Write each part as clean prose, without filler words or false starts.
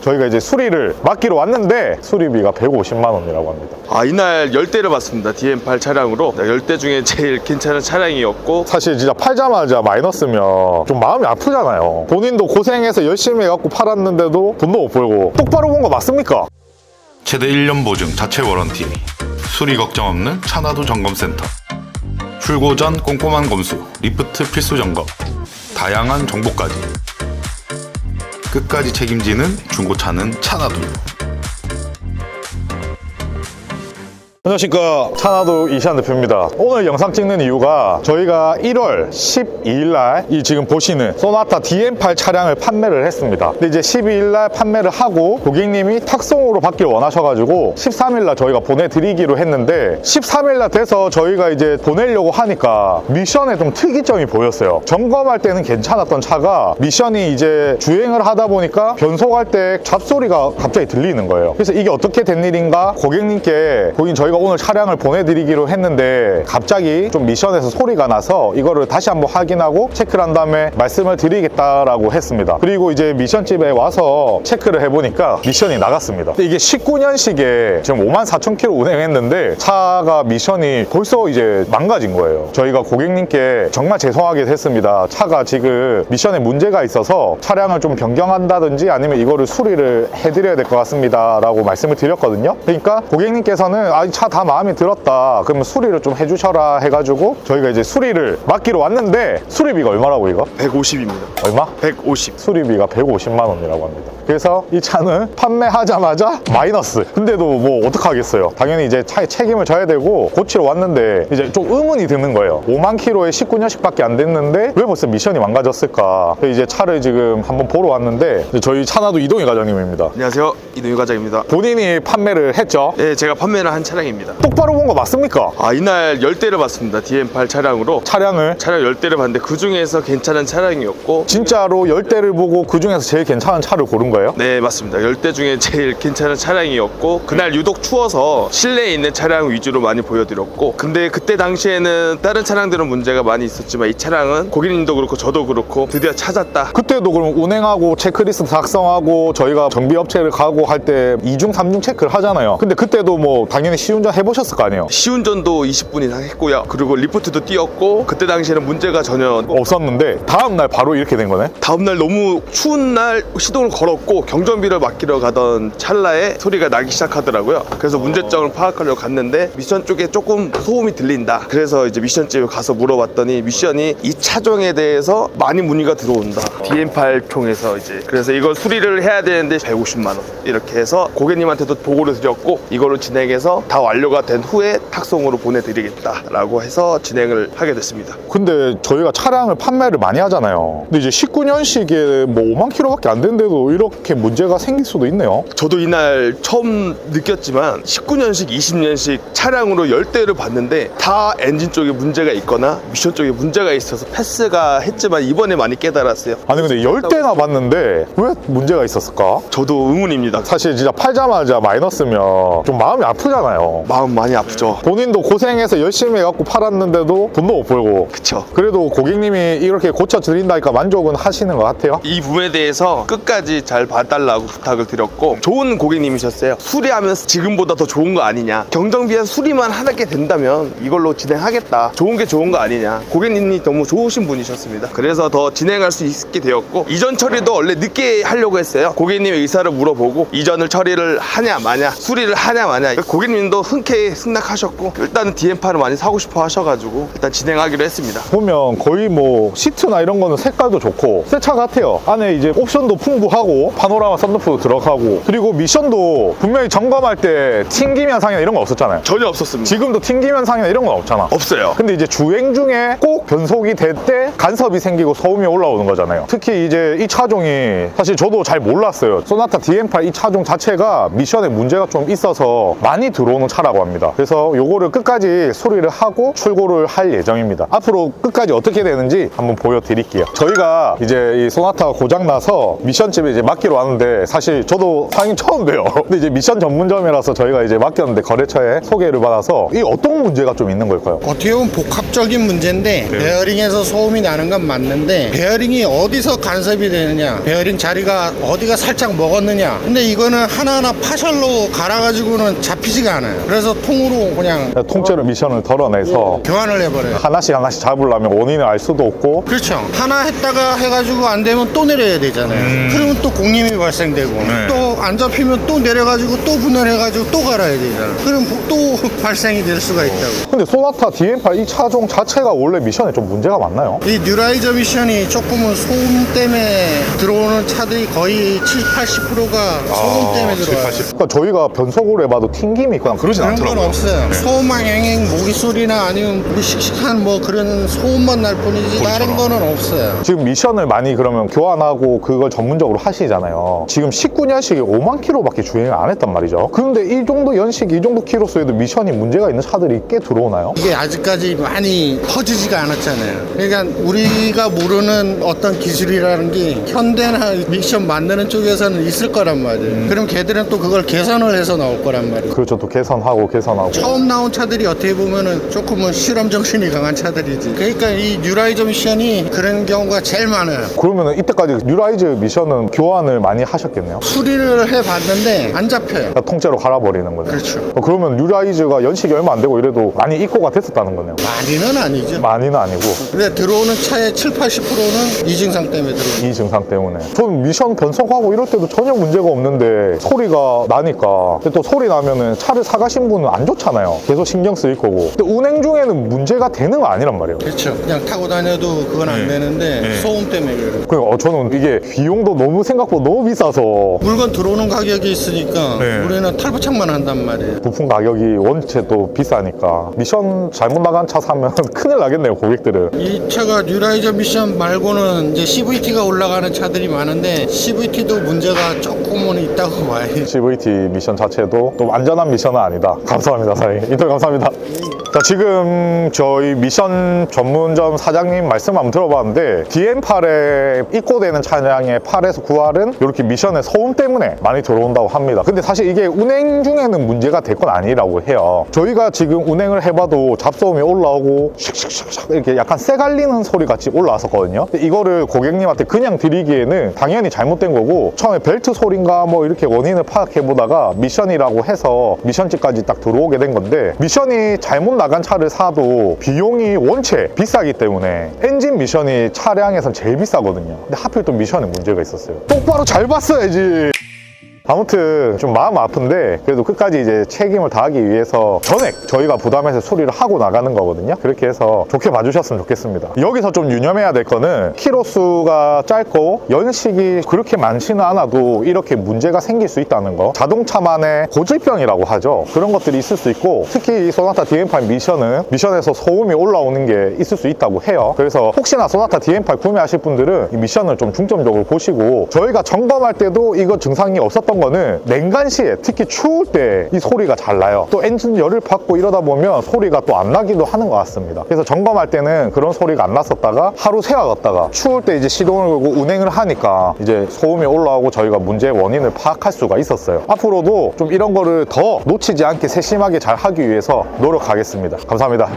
저희가 이제 수리를 맡기로 왔는데 수리비가 150만 원이라고 합니다. 이날 10대를 봤습니다. DM8 차량으로 10대 중에 제일 괜찮은 차량이었고, 사실 진짜 팔자마자 마이너스면 좀 마음이 아프잖아요. 본인도 고생해서 열심히 해갖고 팔았는데도 돈도 못 벌고. 똑바로 본 거 맞습니까? 최대 1년 보증 자체 워런티, 수리 걱정 없는 차나도 점검센터, 출고 전 꼼꼼한 검수, 리프트 필수 점검, 다양한 정보까지 끝까지 책임지는 중고차는 차나도. 안녕하십니까, 차나도 이시안 대표입니다. 오늘 영상 찍는 이유가 저희가 1월 12일날 이 지금 보시는 소나타 DM8 차량을 판매를 했습니다. 근데 이제 12일날 판매를 하고 고객님이 탁송으로 받기를 원하셔가지고 13일날 저희가 보내드리기로 했는데 13일날 돼서 저희가 이제 보내려고 하니까 미션에 좀 특이점이 보였어요. 점검할 때는 괜찮았던 차가 미션이 이제 주행을 하다 보니까 변속할 때 잡소리가 갑자기 들리는 거예요. 그래서 이게 어떻게 된 일인가, 고객님께 저희가 오늘 차량을 보내드리기로 했는데 갑자기 좀 미션에서 소리가 나서 이거를 다시 한번 확인하고 체크를 한 다음에 말씀을 드리겠다라고 했습니다. 그리고 이제 미션집에 와서 체크를 해보니까 미션이 나갔습니다. 근데 이게 19년식에 지금 54,000km 운행했는데 차가 미션이 벌써 이제 망가진 거예요. 저희가 고객님께 정말 죄송하게 됐습니다. 차가 지금 미션에 문제가 있어서 차량을 좀 변경한다든지 아니면 이거를 수리를 해드려야 될 것 같습니다 라고 말씀을 드렸거든요. 그러니까 고객님께서는 이 차 다 마음에 들었다, 그러면 수리를 좀 해주셔라 해가지고 저희가 이제 수리를 맡기로 왔는데 수리비가 얼마라고 이거? 150입니다. 얼마? 150. 수리비가 150만 원이라고 합니다. 그래서 이 차는 판매하자마자 마이너스. 근데도 뭐 어떡하겠어요. 당연히 이제 차에 책임을 져야 되고 고치러 왔는데 이제 좀 의문이 드는 거예요. 5만 킬로에 19년씩 밖에 안 됐는데 왜 벌써 미션이 망가졌을까. 이제 차를 지금 한번 보러 왔는데 저희 차나도 이동희 과장님입니다. 안녕하세요. 이동희 과장입니다. 본인이 판매를 했죠? 네, 제가 판매를 한 차량입니다. 똑바로 본 거 맞습니까? 이날 10대를 봤습니다. DM8 차량으로. 차량 10대를 봤는데 그 중에서 괜찮은 차량이었고, 진짜로 10대를 보고 그 중에서 제일 괜찮은 차를 고른 거예요? 네, 맞습니다. 10대 중에 제일 괜찮은 차량이었고, 그날 유독 추워서 실내에 있는 차량 위주로 많이 보여드렸고, 근데 그때 당시에는 다른 차량들은 문제가 많이 있었지만 이 차량은 고객님도 그렇고 저도 그렇고 드디어 찾았다. 그때도 그럼 운행하고 체크리스트 작성하고 저희가 정비업체를 가고 할 때 2중 3중 체크를 하잖아요. 근데 그때도 뭐 당연히 시운전 해보셨을 거 아니에요? 시운전도 20분 이상 했고요. 그리고 리프트도 띄었고, 그때 당시에는 문제가 전혀 없었는데 다음날 바로 이렇게 된 거네? 다음날 너무 추운 날 시동을 걸었고 경전비를 맡기러 가던 찰나에 소리가 나기 시작하더라고요. 그래서 문제점을 파악하려고 갔는데 미션 쪽에 조금 소음이 들린다. 그래서 이제 미션집에 가서 물어봤더니 미션이 이 차종에 대해서 많이 문의가 들어온다. DM8 총에서 이제 그래서 이걸 수리를 해야 되는데 150만 원 이렇게 해서 고객님한테도 보고를 드렸고, 이거를 진행해서 다 완료가 된 후에 탁송으로 보내드리겠다라고 해서 진행을 하게 됐습니다. 근데 저희가 차량을 판매를 많이 하잖아요. 근데 이제 19년식에 뭐 5만 킬로밖에 안 되는데도 이렇게 문제가 생길 수도 있네요. 저도 이날 처음 느꼈지만 19년식, 20년식 차량으로 10대를 봤는데 다 엔진 쪽에 문제가 있거나 미션 쪽에 문제가 있어서 패스가 했지만 이번에 많이 깨달았어요. 아니 근데 10대나 봤는데 왜 문제가 있었을까? 저도 의문입니다. 사실 진짜 팔자마자 마이너스면 좀 마음이 아프잖아요. 마음 많이 아프죠. 본인도 고생해서 열심히 해갖고 팔았는데도 돈도 못 벌고. 그쵸. 그래도 고객님이 이렇게 고쳐드린다니까 만족은 하시는 것 같아요. 이 부분에 대해서 끝까지 잘 봐달라고 부탁을 드렸고, 좋은 고객님이셨어요. 수리하면서 지금보다 더 좋은 거 아니냐, 경정비한 수리만 하게 된다면 이걸로 진행하겠다, 좋은 게 좋은 거 아니냐. 고객님이 너무 좋으신 분이셨습니다. 그래서 더 진행할 수 있게 되었고, 이전 처리도 원래 늦게 하려고 했어요. 고객님의 의사를 물어보고 이전을 처리를 하냐 마냐, 수리를 하냐 마냐. 고객님도 흔쾌히 승낙하셨고 일단은 DM8을 많이 사고 싶어 하셔가지고 일단 진행하기로 했습니다. 보면 거의 뭐 시트나 이런 거는 색깔도 좋고 새 차 같아요. 안에 이제 옵션도 풍부하고 파노라마 썬루프도 들어가고, 그리고 미션도 분명히 점검할 때 튕김 현상이나 이런 거 없었잖아요. 전혀 없었습니다. 지금도 튕김 현상이나 이런 건 없잖아. 없어요. 근데 이제 주행 중에 꼭 변속이 될 때 간섭이 생기고 소음이 올라오는 거잖아요. 특히 이제 이 차종이 사실 저도 잘 몰랐어요. 소나타 DM8 이 차종 자체가 미션에 문제가 좀 있어서 많이 들어오는 차라고 합니다. 그래서 요거를 끝까지 수리를 하고 출고를 할 예정입니다. 앞으로 끝까지 어떻게 되는지 한번 보여드릴게요. 저희가 이제 이 소나타가 고장나서 미션집에 이제 맡기러 왔는데 사실 저도 사장님 처음 봬요. 근데 이제 미션 전문점이라서 저희가 이제 맡겼는데 거래처에 소개를 받아서 이 어떤 문제가 좀 있는 걸까요? 어떻게 보면 복합적인 문제인데 베어링에서 소음이 나는 건 맞는데 베어링이 어디서 간섭이 되느냐, 베어링 자리가 어디가 살짝 먹었느냐. 근데 이거는 하나하나 파셜로 갈아가지고는 잡히지가 않아요. 그래서 통으로 그냥 통째로 미션을 덜어내서 교환을 해버려요. 하나씩 잡으려면 원인을 알 수도 없고. 그렇죠. 하나 했다가 해가지고 안 되면 또 내려야 되잖아요. 그러면 또 공임이 발생되고 또 안 잡히면 또 내려가지고 또 분할해가지고 또 갈아야 되잖아요. 그럼 또 발생이 될 수가 있다고. 근데 소나타 DM8 이 차종 자체가 원래 미션에 좀 문제가 많나요? 이 뉴라이저 미션이 조금은 소음 때문에 들어오는 차들이 거의 70-80%가 소음 때문에 들어와요. 그러니까 저희가 변속으로 해봐도 튕김이 있거나 그러진 그런 건 않더라고요. 없어요. 소음만 앵앵 모기 소리나 아니면 우리 씩씩한 뭐 그런 소음만 날 뿐이지 다른 거는 없어요. 지금 미션을 많이 그러면 교환하고 그걸 전문적으로 하시잖아요. 지금 19년식이 5만 킬로밖에 주행을 안 했단 말이죠. 그런데 이 정도 연식, 이 정도 키로수에도 미션이 문제가 있는 차들이 꽤 들어오나요? 이게 아직까지 많이 퍼지지가 않았잖아요. 그러니까 우리가 모르는 어떤 기술이라는 게 현대나 미션 만드는 쪽에서는 있을 거란 말이에요. 그럼 걔들은 또 그걸 개선을 해서 나올 거란 말이에요. 그렇죠. 또 개선하고. 처음 나온 차들이 어떻게 보면은 조금은 실험 정신이 강한 차들이지. 그러니까 이 뉴라이저 미션이 그런 경우가 제일 많아요. 그러면 이때까지 뉴라이즈 미션은 교환을 많이 하셨겠네요. 수리를 해봤는데 안 잡혀요. 그러니까 통째로 갈아버리는 거네요. 그렇죠. 그러면 뉴라이즈가 연식이 얼마 안 되고 이래도 많이 입고가 됐었다는 거네요. 많이는 아니죠. 많이는 아니고 근데 들어오는 차의 7-80%는 이 증상 때문에 들어오는. 이 증상 때문에. 저는 미션 변속하고 이럴 때도 전혀 문제가 없는데 소리가 나니까. 근데 또 소리 나면은 차를 사가신 분은 안 좋잖아요. 계속 신경 쓰일 거고. 근데 운행 중에는 문제가 되는 거 아니란 말이에요. 그렇죠. 그냥 타고 다녀도 그건 안 되는데 소음 때문에 그래요. 그러니까 저는 이게 비용도 너무 생각보다 너무 비싸서 물건 들어오는 가격이 있으니까 우리는 탈부착만 한단 말이에요. 부품 가격이 원체 또 비싸니까 미션 잘못 나간 차 사면 큰일 나겠네요, 고객들은. 이 차가 뉴라이저 미션 말고는 이제 CVT가 올라가는 차들이 많은데 CVT도 문제가 조금은 있다고 봐요. CVT 미션 자체도 또 안전한 미션은 아니다. 감사합니다, 사장님. 인터뷰 감사합니다. 자, 지금 저희 미션 전문점 사장님 말씀 한번 들어봤는데 DM8에 입고되는 차량의 8에서 9할은 이렇게 미션의 소음 때문에 많이 들어온다고 합니다. 근데 사실 이게 운행 중에는 문제가 될 건 아니라고 해요. 저희가 지금 운행을 해봐도 잡소음이 올라오고 샥샥샥샥 이렇게 약간 쇠 갈리는 소리 같이 올라왔었거든요. 근데 이거를 고객님한테 그냥 드리기에는 당연히 잘못된 거고 처음에 벨트 소리인가 뭐 이렇게 원인을 파악해보다가 미션이라고 해서 미션집까지 딱 들어오게 된 건데 미션이 잘못 나간 차를 사도 비용이 원체 비싸기 때문에 엔진 미션이 차량에선 제일 비싸거든요. 근데 하필 또 미션에 문제가 있었어요. 똑바로 잘 봤어야지. 아무튼 좀 마음 아픈데 그래도 끝까지 이제 책임을 다하기 위해서 전액 저희가 부담해서 수리를 하고 나가는 거거든요. 그렇게 해서 좋게 봐주셨으면 좋겠습니다. 여기서 좀 유념해야 될 거는 키로수가 짧고 연식이 그렇게 많지는 않아도 이렇게 문제가 생길 수 있다는 거. 자동차만의 고질병이라고 하죠. 그런 것들이 있을 수 있고 특히 이 소나타 DM8 미션은 미션에서 소음이 올라오는 게 있을 수 있다고 해요. 그래서 혹시나 소나타 DM8 구매하실 분들은 이 미션을 좀 중점적으로 보시고 저희가 점검할 때도 이거 증상이 없었던 거는 냉간 시에 특히 추울 때 이 소리가 잘 나요. 또 엔진 열을 받고 이러다 보면 소리가 또 안 나기도 하는 것 같습니다. 그래서 점검할 때는 그런 소리가 안 났었다가 하루 세워갔다가 추울 때 이제 시동을 걸고 운행을 하니까 이제 소음이 올라오고 저희가 문제의 원인을 파악할 수가 있었어요. 앞으로도 좀 이런 거를 더 놓치지 않게 세심하게 잘 하기 위해서 노력하겠습니다. 감사합니다.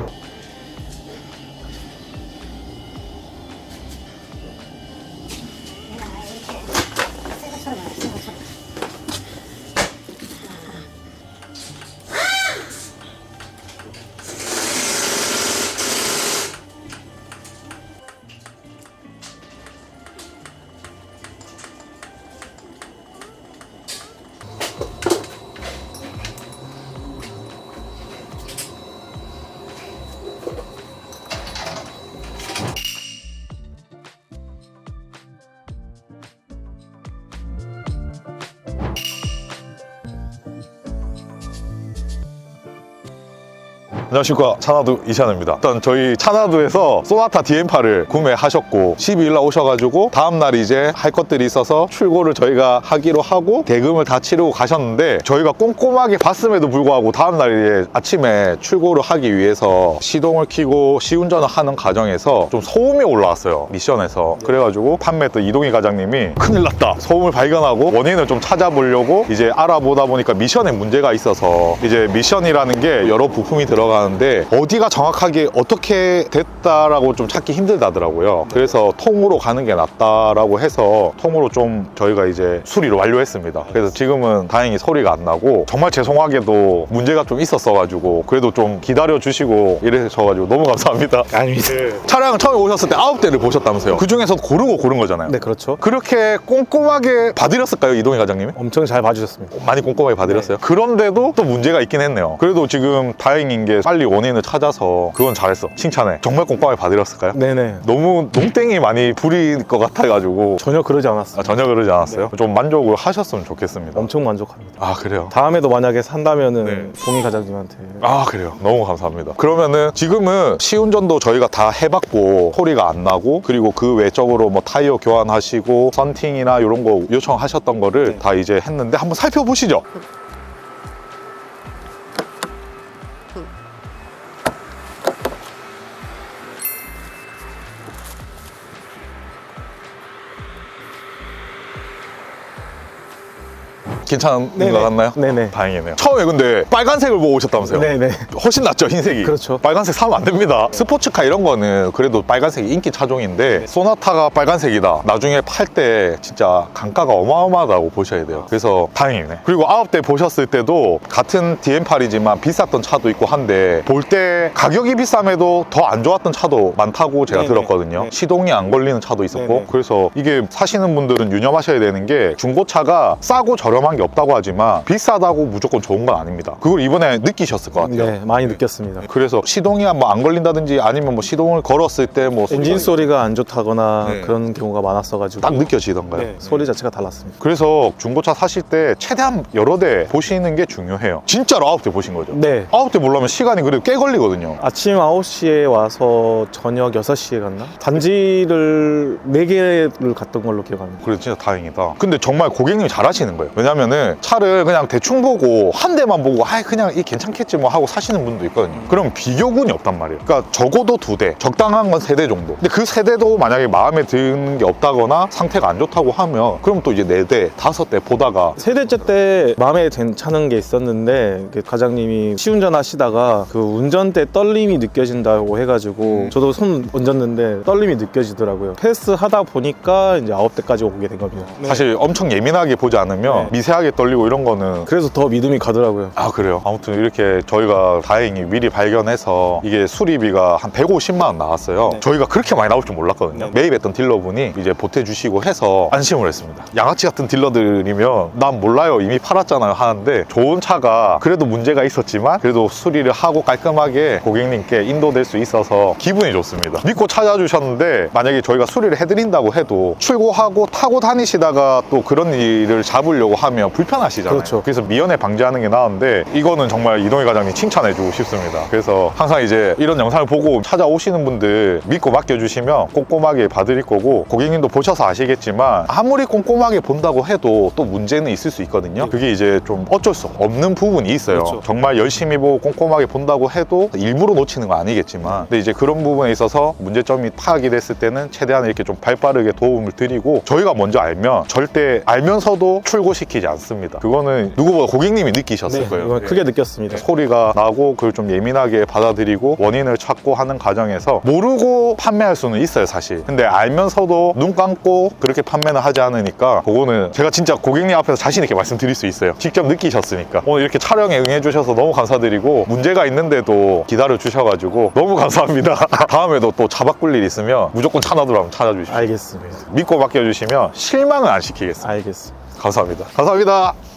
안녕하십니까, 차나두 이찬우입니다. 일단 저희 차나두에서 소나타 DM8을 구매하셨고 12일날 오셔가지고 다음날 이제 할 것들이 있어서 출고를 저희가 하기로 하고 대금을 다 치르고 가셨는데, 저희가 꼼꼼하게 봤음에도 불구하고 다음날 이제 아침에 출고를 하기 위해서 시동을 켜고 시운전을 하는 과정에서 좀 소음이 올라왔어요, 미션에서. 그래가지고 판매했던 이동희 과장님이 큰일 났다, 소음을 발견하고 원인을 좀 찾아보려고 이제 알아보다 보니까 미션에 문제가 있어서, 이제 미션이라는 게 여러 부품이 들어가는데 어디가 정확하게 어떻게 됐다라고 좀 찾기 힘들다더라고요. 그래서 통으로 가는 게 낫다라고 해서 통으로 좀 저희가 이제 수리를 완료했습니다. 그래서 지금은 다행히 소리가 안 나고, 정말 죄송하게도 문제가 좀 있었어가지고 그래도 좀 기다려주시고 이러셔가지고 너무 감사합니다. 아닙니다. 차량 처음에 오셨을 때 9대를 보셨다면서요? 그 중에서 고르고 고른 거잖아요. 네, 그렇죠. 그렇게 꼼꼼하게 봐드렸을까요, 이동희 과장님이? 엄청 잘 봐주셨습니다. 많이 꼼꼼하게 봐드렸어요. 네. 그런데도 또 문제가 있긴 했네요. 그래도 지금 다행인 게 빨리 원인을 찾아서 그건 잘했어, 칭찬해. 정말 꼼꼼하게 봐드렸을까요? 네네. 너무 농땡이 많이 부릴 것 같아가지고. 전혀 그러지 않았어요. 전혀 그러지 않았어요? 좀 만족을 하셨으면 좋겠습니다. 엄청 만족합니다. 아, 그래요? 다음에도 만약에 산다면은 네. 동희 과장님한테. 아, 그래요? 너무 감사합니다. 그러면은 지금은 시운전도 저희가 다 해봤고 소리가 안 나고, 그리고 그 외적으로 뭐 타이어 교환하시고 썬팅이나 이런 거 요청하셨던 거를 다 이제 했는데, 한번 살펴보시죠. 괜찮은 네네. 것 같나요? 네네. 다행이네요. 처음에 근데 빨간색을 보고 오셨다면서요? 네네. 훨씬 낫죠, 흰색이? 그렇죠. 빨간색 사면 안 됩니다. 스포츠카 이런 거는 그래도 빨간색이 인기 차종인데, 소나타가 빨간색이다, 나중에 팔 때 진짜 단가가 어마어마하다고 보셔야 돼요. 그래서 다행이네. 그리고 9대 보셨을 때도 같은 DM8이지만 비쌌던 차도 있고 한데, 볼 때 가격이 비쌈에도 더 안 좋았던 차도 많다고 제가 네네. 들었거든요. 네. 시동이 안 걸리는 차도 있었고. 네네. 그래서 이게 사시는 분들은 유념하셔야 되는 게, 중고차가 싸고 저렴한 게 없다고 하지만 비싸다고 무조건 좋은 건 아닙니다. 그걸 이번에 느끼셨을 것 같아요. 네, 많이 느꼈습니다. 그래서 시동이 뭐 안 걸린다든지 아니면 뭐 시동을 걸었을 때 뭐 엔진 소리가 안 좋다거나 네. 그런 경우가 많았어가지고. 딱 느껴지던가요? 네, 소리 자체가 달랐습니다. 그래서 중고차 사실 때 최대한 여러 대 보시는 게 중요해요. 진짜로 9대 보신 거죠? 네. 9대 보려면 시간이 그래도 꽤 걸리거든요. 아침 9시에 와서 저녁 6시에 갔나? 단지를 4개를 갔던 걸로 기억합니다. 그래서 진짜 다행이다. 근데 정말 고객님이 잘하시는 거예요. 왜냐면은 차를 그냥 대충 보고 한 대만 보고 그냥 이 괜찮겠지 뭐 하고 사시는 분도 있거든요. 그럼 비교군이 없단 말이에요. 그러니까 적어도 2대, 적당한 건 3대 정도. 근데 그 3대도 만약에 마음에 드는 게 없다거나 상태가 안 좋다고 하면, 그럼 또 이제 4대, 5대 보다가. 세대째 때 마음에 괜찮은 게 있었는데, 그 과장님이 시운전 하시다가 그 운전대 떨림이 느껴진다고 해가지고 저도 손 얹었는데 떨림이 느껴지더라고요. 패스 하다 보니까 이제 9대까지 오게 된 겁니다. 사실 엄청 예민하게 보지 않으면 네. 미세하게 떨리고 이런 거는. 그래서 더 믿음이 가더라고요. 아, 그래요? 아무튼 이렇게 저희가 다행히 미리 발견해서 이게 수리비가 한 150만 원 나왔어요. 네. 저희가 그렇게 많이 나올 줄 몰랐거든요. 네. 매입했던 딜러분이 이제 보태주시고 해서 안심을 했습니다. 양아치 같은 딜러들이면 난 몰라요, 이미 팔았잖아요 하는데, 좋은 차가 그래도 문제가 있었지만 그래도 수리를 하고 깔끔하게 고객님께 인도될 수 있어서 기분이 좋습니다. 믿고 찾아주셨는데, 만약에 저희가 수리를 해드린다고 해도 출고하고 타고 다니시다가 또 그런 일을 잡으려고 하면 불편하시잖아요. 그렇죠. 그래서 미연에 방지하는 게 나은데, 이거는 정말 이동희 과장님 칭찬해주고 싶습니다. 그래서 항상 이제 이런 영상을 보고 찾아오시는 분들 믿고 맡겨주시면 꼼꼼하게 봐드릴 거고, 고객님도 보셔서 아시겠지만 아무리 꼼꼼하게 본다고 해도 또 문제는 있을 수 있거든요. 그게 이제 좀 어쩔 수 없는 부분이 있어요. 그렇죠. 정말 열심히 보고 꼼꼼하게 본다고 해도 일부러 놓치는 건 아니겠지만, 근데 이제 그런 부분에 있어서 문제점이 파악이 됐을 때는 최대한 이렇게 좀 발빠르게 도움을 드리고, 저희가 먼저 알면 절대 알면서도 출고시키지 않습니다. 그거는 누구보다 고객님이 느끼셨을 네, 거예요. 이건 크게 느꼈습니다. 소리가 나고 그걸 좀 예민하게 받아들이고 원인을 찾고 하는 과정에서 모르고 판매할 수는 있어요, 사실. 근데 알면서도 눈 감고 그렇게 판매는 하지 않으니까, 그거는 제가 진짜 고객님 앞에서 자신 있게 말씀드릴 수 있어요. 직접 느끼셨으니까. 오늘 이렇게 촬영에 응해주셔서 너무 감사드리고, 문제가 있는데도 기다려 주셔가지고 너무 감사합니다. 다음에도 또 차 바꿀 일 있으면 무조건 차나두로 한번 찾아주시죠. 알겠습니다. 믿고 맡겨주시면 실망은 안 시키겠습니다. 알겠습니다. 감사합니다. 감사합니다.